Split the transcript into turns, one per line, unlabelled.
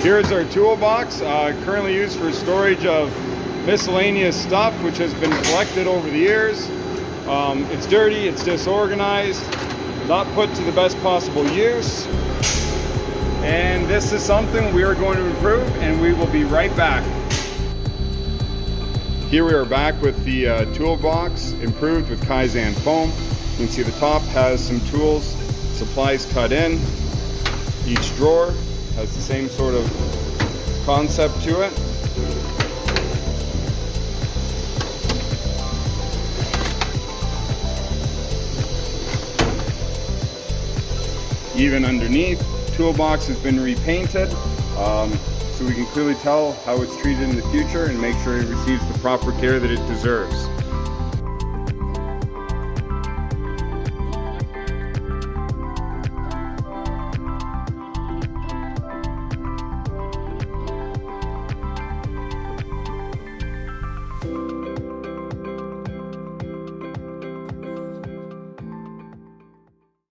Here's our toolbox, currently used for storage of miscellaneous stuff which has been collected over the years. It's dirty, it's disorganized, not put to the best possible use. And this is something we are going to improve, and we will be right back. Here we are back with the toolbox, improved with Kaizen foam. You can see the top has some tools, supplies cut in. Each drawer has the same sort of concept to it. Even underneath, toolbox has been repainted, so we can clearly tell how it's treated in the future and make sure it receives the proper care that it deserves.